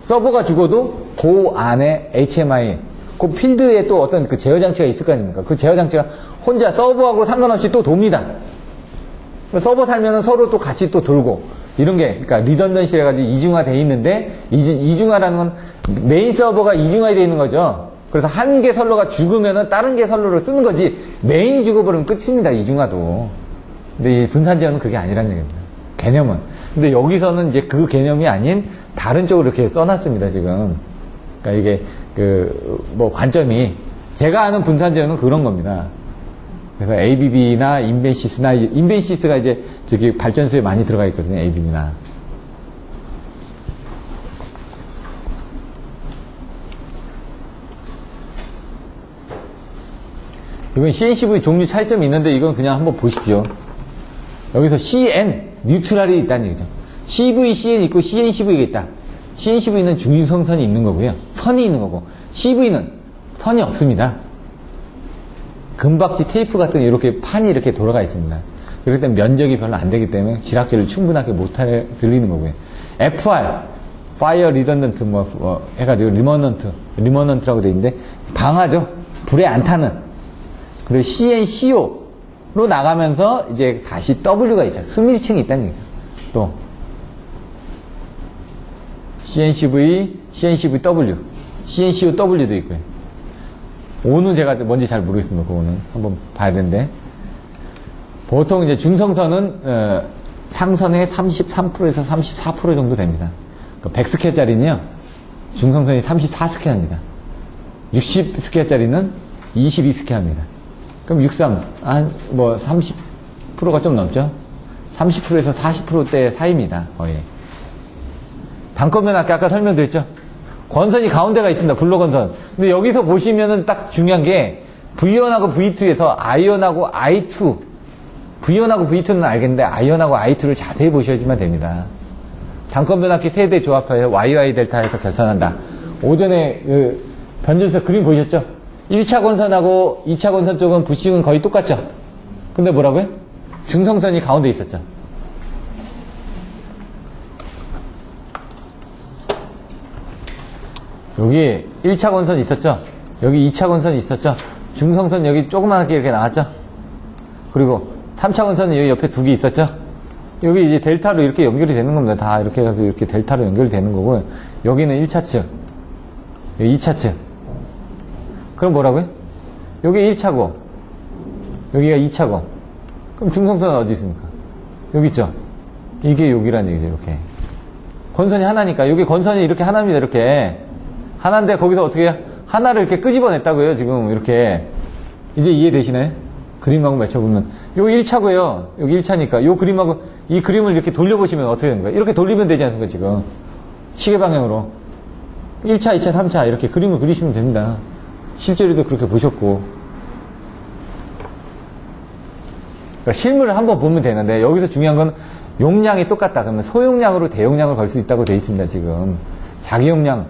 서버가 죽어도 그 안에 HMI 그 필드에 또 어떤 그 제어 장치가 있을 거 아닙니까? 그 제어 장치가 혼자 서버하고 상관없이 또 돕니다. 서버 살면은 서로 또 같이 또 돌고 이런 게 그러니까 리던던시라 가지고 이중화되어 있는데 이중화라는 건 메인 서버가 이중화되어 있는 거죠. 그래서 한 개 선로가 죽으면은 다른 개 선로를 쓰는 거지 메인이 죽어버리면 끝입니다. 이중화도. 근데 이 분산 제어는 그게 아니라는 얘기입니다. 개념은 근데 여기서는 이제 그 개념이 아닌 다른 쪽으로 이렇게 써놨습니다, 지금. 그러니까 이게 뭐 관점이 제가 아는 분산제어는 그런 겁니다. 그래서 ABB나 인벤시스가 이제 저기 발전소에 많이 들어가 있거든요, ABB나. 이건 CNCV 종류 차이점이 있는데 이건 그냥 한번 보십시오. 여기서 CN, 뉴트럴이 있다는 얘기죠. CV, CN 있고 CNCV가 있다. CNCV는 중성선이 있는 거고요. 선이 있는 거고, CV는 선이 없습니다. 금박지 테이프 같은 이렇게 판이 이렇게 돌아가 있습니다. 그렇기 때문에 면적이 별로 안 되기 때문에 지락질을 충분하게 못 들리는 거고요. FR, Fire Redundant 해가지고 리머넌트라고 되어 있는데 방하죠. 불에 안 타는. 그리고 CNCO로 나가면서 이제 다시 W가 있죠. 수밀층이 있다는 얘기죠. 또 CNCV, CNCVW, CNCOW도 있고요. O는 제가 뭔지 잘 모르겠습니다. 그거는 한번 봐야 되는데 보통 이제 중성선은 상선의 33%에서 34% 정도 됩니다. 100스퀘어짜리는요 중성선이 34스퀘어입니다. 60스퀘어짜리는 22스퀘어입니다. 그럼 63, 뭐 30%가 좀 넘죠? 30%에서 40%대 사이입니다. 거의. 단권면 아까 설명드렸죠? 권선이 가운데가 있습니다. 블록건선. 근데 여기서 보시면은 딱 중요한 게 V1하고 V2에서 아이언하고 I2 V1하고 V2는 알겠는데 아이언하고 I2를 자세히 보셔야지만 됩니다. 단권변압기 세대 조합하여 YY 델타에서 결선한다. 오전에 변전소 그림 보셨죠? 1차 권선하고 2차 권선 쪽은 부싱은 거의 똑같죠? 근데 뭐라고요? 중성선이 가운데 있었죠. 여기 1차 권선이 있었죠? 여기 2차 권선이 있었죠? 중성선 여기 조그맣게 이렇게 나왔죠? 그리고 3차 권선은 여기 옆에 두 개 있었죠? 여기 이제 델타로 이렇게 연결이 되는 겁니다. 다 이렇게 해서 이렇게 델타로 연결이 되는 거고요. 여기는 1차측, 여기 2차측. 그럼 뭐라고요? 여기 1차고, 여기가 2차고. 그럼 중성선은 어디 있습니까? 여기 있죠? 이게 여기라는 얘기죠, 이렇게. 권선이 하나니까. 여기 권선이 이렇게 하나입니다, 이렇게. 하나인데 거기서 어떻게 해요? 하나를 이렇게 끄집어냈다고요, 지금 이렇게. 이제 이해되시나요? 그림하고 맞춰보면. 여기 1차고요. 여기 1차니까. 요 그림하고, 이 그림을 이렇게 돌려보시면 어떻게 되는 거예요? 이렇게 돌리면 되지 않습니까, 지금? 시계 방향으로. 1차, 2차, 3차 이렇게 그림을 그리시면 됩니다. 실제로도 그렇게 보셨고. 그러니까 실물을 한번 보면 되는데, 여기서 중요한 건 용량이 똑같다. 그러면 소용량으로 대용량을 걸 수 있다고 돼 있습니다, 지금. 자기용량,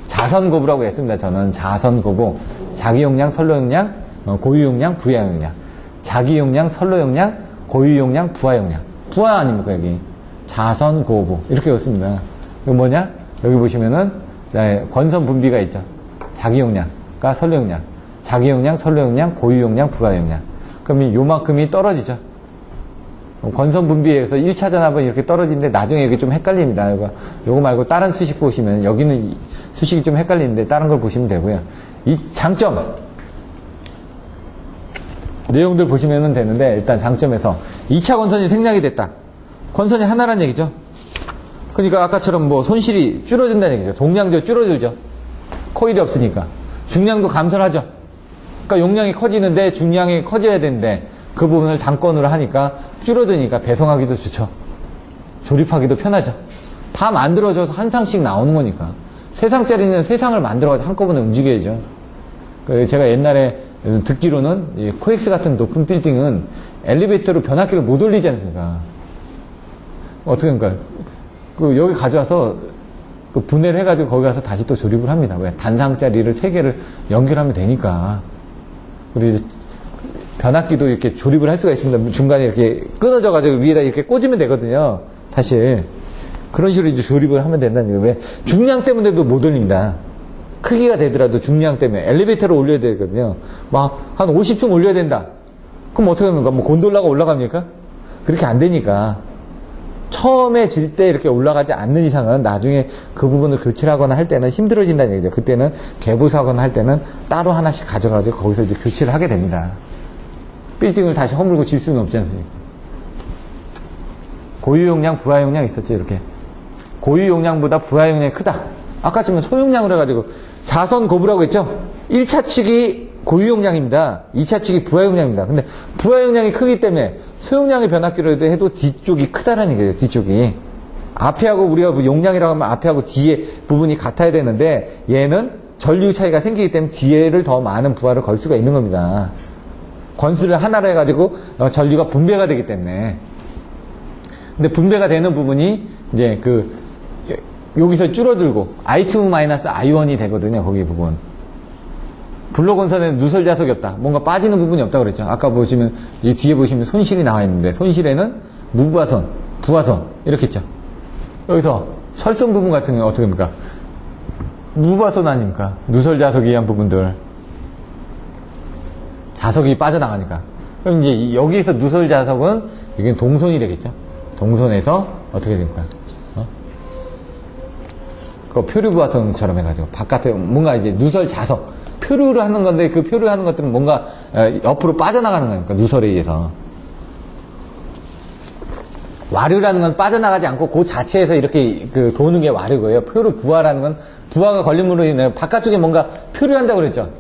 자선고부라고 했습니다. 저는 자선고부. 자기용량, 선로용량, 고유용량, 부하용량. 자기용량, 선로용량, 고유용량, 부하용량. 부하 아닙니까, 여기? 자선고부. 이렇게 썼습니다. 이거 뭐냐? 여기 보시면은, 권선 분비가 있죠. 자기용량과 선로용량. 자기용량, 선로용량, 고유용량, 부하용량. 그럼 요만큼이 떨어지죠. 권선 분비에서 1차 전압은 이렇게 떨어지는데 나중에 이게 좀 헷갈립니다. 요거 말고 다른 수식 보시면 여기는 수식이 좀 헷갈리는데 다른 걸 보시면 되고요. 이 장점 내용들 보시면 되는데 일단 장점에서 2차 권선이 생략이 됐다. 권선이 하나란 얘기죠. 그러니까 아까처럼 뭐 손실이 줄어든다는 얘기죠. 동량도 줄어들죠. 코일이 없으니까. 중량도 감소하죠. 그러니까 용량이 커지는데 중량이 커져야 되는데 그 부분을 단건으로 하니까 줄어드니까 배송하기도 좋죠. 조립하기도 편하죠. 다 만들어져서 한 상씩 나오는 거니까. 세 상짜리는 세 상을 만들어가지고 한꺼번에 움직여야죠. 제가 옛날에 듣기로는 코엑스 같은 높은 빌딩은 엘리베이터로 변압기를 못 올리지 않습니까? 어떻게 합니까? 여기 가져와서 분해를 해가지고 거기 가서 다시 또 조립을 합니다. 왜? 단상짜리를 세 개를 연결하면 되니까. 그리고 변압기도 이렇게 조립을 할 수가 있습니다. 중간에 이렇게 끊어져가지고 위에다 이렇게 꽂으면 되거든요. 사실. 그런 식으로 이제 조립을 하면 된다는 거예요. 왜? 중량 때문에도 못 올립니다. 크기가 되더라도 중량 때문에. 엘리베이터를 올려야 되거든요. 막, 한 50층 올려야 된다. 그럼 어떻게 합니까? 뭐 곤돌라가 올라갑니까? 그렇게 안 되니까. 처음에 질 때 이렇게 올라가지 않는 이상은 나중에 그 부분을 교체를 하거나 할 때는 힘들어진다는 얘기죠. 그때는 개보수하거나 할 때는 따로 하나씩 가져가지고 거기서 이제 교체를 하게 됩니다. 빌딩을 다시 허물고 질 수는 없지 않습니까? 고유 용량, 부하 용량 있었죠, 이렇게. 고유 용량보다 부하 용량이 크다. 아까쯤에 소용량으로 해가지고, 자선 고부라고 했죠? 1차 측이 고유 용량입니다. 2차 측이 부하 용량입니다. 근데 부하 용량이 크기 때문에 소용량의 변압기로 해도 뒤쪽이 크다라는 얘기예요, 뒤쪽이. 앞에하고 우리가 용량이라고 하면 앞에하고 뒤에 부분이 같아야 되는데, 얘는 전류 차이가 생기기 때문에 뒤에를 더 많은 부하를 걸 수가 있는 겁니다. 건수를 하나로 해가지고 전류가 분배가 되기 때문에. 근데 분배가 되는 부분이 이제 여기서 줄어들고 I2-I1이 되거든요, 거기 부분. 블록원선에는 누설 자석이 없다. 뭔가 빠지는 부분이 없다고 그랬죠. 아까 보시면, 이 뒤에 보시면 손실이 나와 있는데, 손실에는 무부하선, 부하선, 이렇게 있죠. 여기서 철선 부분 같은 경우는 어떻게 됩니까? 무부하선 아닙니까? 누설 자석에 의한 부분들. 자석이 빠져나가니까. 그럼 이제 여기서 누설 자석은, 이게 동선이 되겠죠. 동선에서 어떻게 됩니까? 그 표류부하선처럼 해가지고, 바깥에 뭔가 이제 누설 자석, 표류를 하는 건데 그 표류를 하는 것들은 뭔가 옆으로 빠져나가는 거니까, 누설에 의해서. 와류라는 건 빠져나가지 않고 그 자체에서 이렇게 도는 게 와류고요. 표류 부하라는 건 부하가 걸림으로 인해 바깥쪽에 뭔가 표류한다고 그랬죠.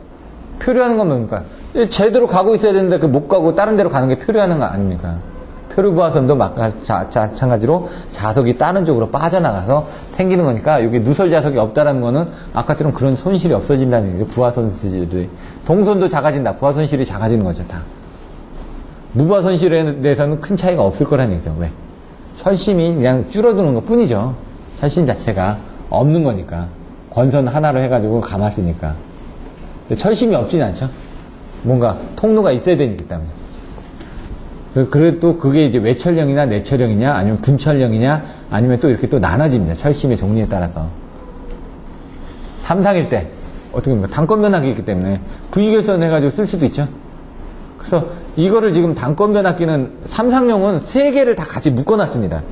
표류하는 건 뭡니까? 제대로 가고 있어야 되는데 못 가고 다른 데로 가는 게 표류하는 거 아닙니까? 표류부하선도 마찬가지로 자석이 다른 쪽으로 빠져나가서 생기는 거니까, 여기 누설 자석이 없다라는 거는 아까처럼 그런 손실이 없어진다는 얘기죠. 부하 손실이. 동선도 작아진다. 부하 손실이 작아지는 거죠, 다. 무부하 손실에 대해서는 큰 차이가 없을 거라는 얘기죠. 왜? 철심이 그냥 줄어드는 것 뿐이죠. 철심 자체가 없는 거니까. 권선 하나로 해가지고 감았으니까. 철심이 없진 않죠. 뭔가 통로가 있어야 되기 때문에. 그래도 그게 이제 외철형이나 내철형이냐, 아니면 분철형이냐, 아니면 또 이렇게 또 나눠집니다. 철심의 종류에 따라서. 삼상일 때, 어떻게 합니까? 단건 변압기이기 때문에 V결선 해가지고 쓸 수도 있죠. 그래서 이거를 지금 단건 변압기는 삼상용은 3개를 다 같이 묶어놨습니다.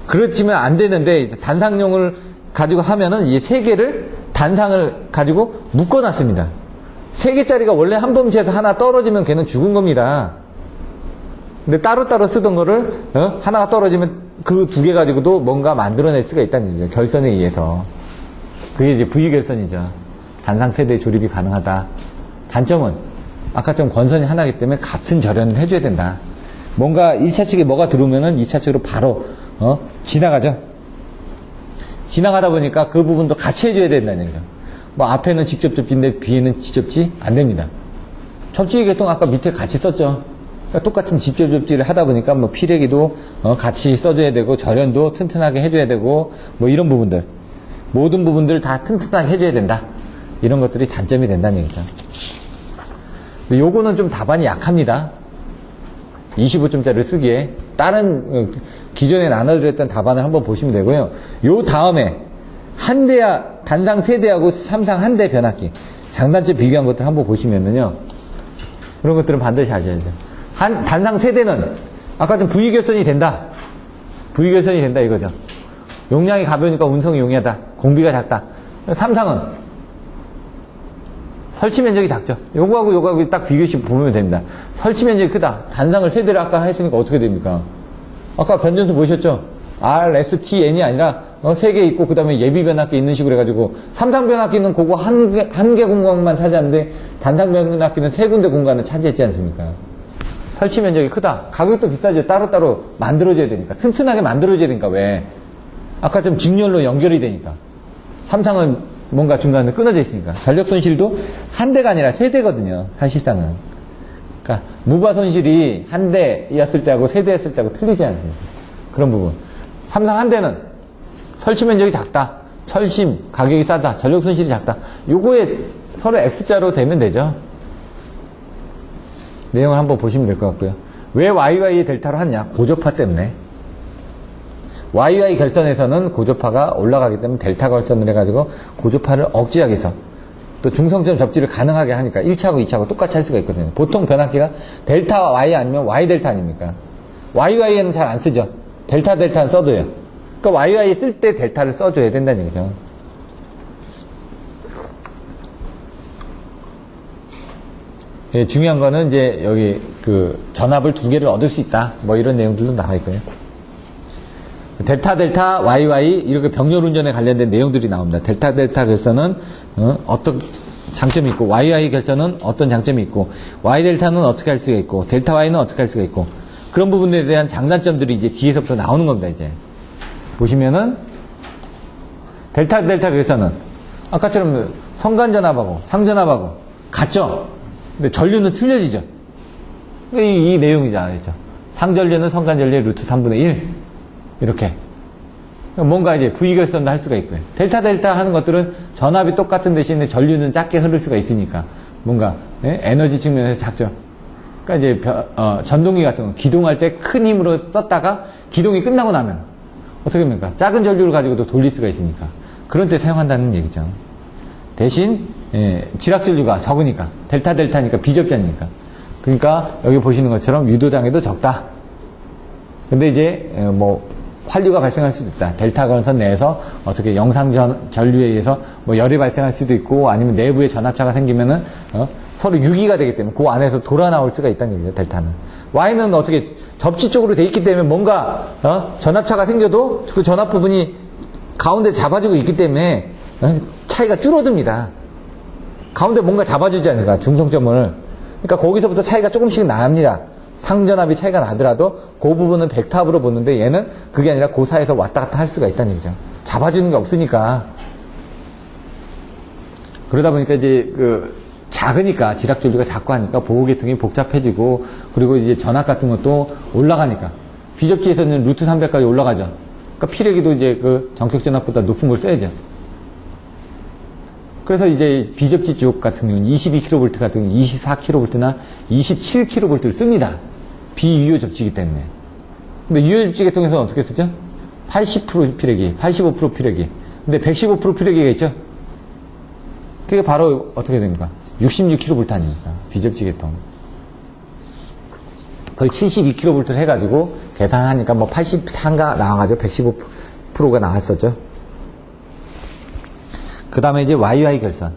그렇지만 안 되는데, 단상용을 가지고 하면은 이 3개를 단상을 가지고 묶어놨습니다. 3개짜리가 원래 한 범치에서 하나 떨어지면 걔는 죽은 겁니다. 근데 따로따로 쓰던 거를 하나가 떨어지면 그 2개 가지고도 뭔가 만들어낼 수가 있다는 얘기죠. 결선에 의해서. 그게 이제 V결선이죠. 단상 세대의 조립이 가능하다. 단점은 아까처럼 권선이 하나이기 때문에 값은 절연을 해줘야 된다. 뭔가 1차 측에 뭐가 들어오면은 2차 측으로 바로 지나가죠. 지나가다 보니까 그 부분도 같이 해줘야 된다는 얘기죠. 뭐 앞에는 직접 접지인데 뒤에는 접지 안 됩니다. 접지 계통 아까 밑에 같이 썼죠. 그러니까 똑같은 직접 접지를 하다 보니까 뭐 피레기도 같이 써줘야 되고, 절연도 튼튼하게 해줘야 되고, 뭐 이런 부분들, 모든 부분들을 다 튼튼하게 해줘야 된다. 이런 것들이 단점이 된다는 얘기죠. 근데 요거는 좀 답안이 약합니다. 25점짜리를 쓰기에. 다른 기존에 나눠드렸던 답안을 한번 보시면 되고요. 요 다음에 한 대야, 단상 3대하고 삼상 1대 변압기, 장단점 비교한 것들 한번 보시면은요, 그런 것들은 반드시 아셔야죠. 단상 3대는 아까 좀 V결선이 된다. V결선이 된다 이거죠. 용량이 가벼우니까 운송이 용이하다. 공비가 작다. 삼상은 설치 면적이 작죠. 요거하고 딱 비교식 보면 됩니다. 설치 면적이 크다. 단상을 3대를 아까 했으니까 어떻게 됩니까? 아까 변전소 보셨죠? RSTN이 아니라 3개 있고 그 다음에 예비 변압기 있는 식으로 해가지고, 삼상 변압기는 그거 한 개 공간만 차지하는데 단상 변압기는 3군데 공간을 차지했지 않습니까? 설치 면적이 크다. 가격도 비싸죠. 따로따로 만들어줘야 되니까. 튼튼하게 만들어줘야 되니까. 왜? 아까 좀 직렬로 연결이 되니까. 삼상은 뭔가 중간에 끊어져 있으니까. 전력 손실도 한 대가 아니라 3대거든요. 사실상은. 그러니까 무부하 손실이 한 대였을 때하고 3대였을 때하고 틀리지 않습니다. 그런 부분. 삼상 한 대는 설치 면적이 작다. 철심, 가격이 싸다. 전력 손실이 작다. 요거에 서로 X자로 되면 되죠. 내용을 한번 보시면 될 것 같고요. 왜 YY 델타로 하냐? 고조파 때문에. YY 결선에서는 고조파가 올라가기 때문에 델타 결선을 해가지고 고조파를 억제하기 위해서, 또 중성점 접지를 가능하게 하니까 1차하고 2차하고 똑같이 할 수가 있거든요. 보통 변압기가 델타 Y 아니면 Y 델타 아닙니까? YY에는 잘 안 쓰죠. 델타 델타는 써도요. 그러니까 YY 쓸 때 델타를 써줘야 된다는 얘기죠. 예, 중요한 거는 이제 여기 전압을 2개를 얻을 수 있다. 뭐 이런 내용들도 나와 있고요. 델타, 델타, YY, 이렇게 병렬 운전에 관련된 내용들이 나옵니다. 델타, 델타 결선은, 어떤 장점이 있고, YY 결선은 어떤 장점이 있고, Y 델타는 어떻게 할 수가 있고, 델타 Y는 어떻게 할 수가 있고, 그런 부분에 대한 장단점들이 이제 뒤에서부터 나오는 겁니다, 이제. 보시면은, 델타, 델타 결선은, 아까처럼 성간전압하고, 상전압하고, 같죠? 근데 전류는 틀려지죠? 이 내용이 나와있죠. 상전류는 성간전류의 루트 3분의 1. 이렇게. 뭔가 이제 V결선도 할 수가 있고요. 델타 델타 하는 것들은 전압이 똑같은 대신에 전류는 작게 흐를 수가 있으니까 뭔가 에너지 측면에서 작죠. 그러니까 이제 전동기 같은 거 기동할 때 큰 힘으로 썼다가 기동이 끝나고 나면 어떻게 됩니까? 작은 전류를 가지고도 돌릴 수가 있으니까 그런 때 사용한다는 얘기죠. 대신 지락 전류가 적으니까 델타 델타니까 비접지 않으니까 그러니까 여기 보시는 것처럼 유도장애도 적다. 근데 이제 뭐 환류가 발생할 수도 있다. 델타 건선 내에서 어떻게 영상 전류에 의해서 뭐 열이 발생할 수도 있고 아니면 내부에 전압차가 생기면은 서로 유기가 되기 때문에 그 안에서 돌아 나올 수가 있다는 얘기죠. 델타는. Y는 어떻게 접지 쪽으로 돼 있기 때문에 뭔가 전압차가 생겨도 그 전압 부분이 가운데 잡아주고 있기 때문에 차이가 줄어듭니다. 가운데 뭔가 잡아주지 않을까 중성점을. 그러니까 거기서부터 차이가 조금씩 납니다. 상전압이 차이가 나더라도 그 부분은 백탑으로 보는데 얘는 그게 아니라 그 사이에서 왔다 갔다 할 수가 있다는 얘기죠. 잡아주는 게 없으니까. 그러다 보니까 이제 작으니까 지락전류가 작고 하니까 보호계통이 복잡해지고 그리고 이제 전압 같은 것도 올라가니까 비접지에서는 루트 300까지 올라가죠. 그러니까 피레기도 이제 전격전압보다 높은 걸 써야죠. 그래서 이제 비접지 쪽 같은 경우는 22kV 같은 경우는 24kV나 27kV를 씁니다. 비유효 접지이기 때문에. 근데 유효 접지 계통에서는 어떻게 쓰죠? 80% 피레기, 85% 피레기. 근데 115% 피레기가 있죠? 그게 바로 어떻게 됩니까? 66kV 아닙니까? 비접지 계통. 거의 72kV를 해가지고 계산하니까 뭐 84인가 나와가지고 115%가 나왔었죠. 그 다음에 이제 YY 결선.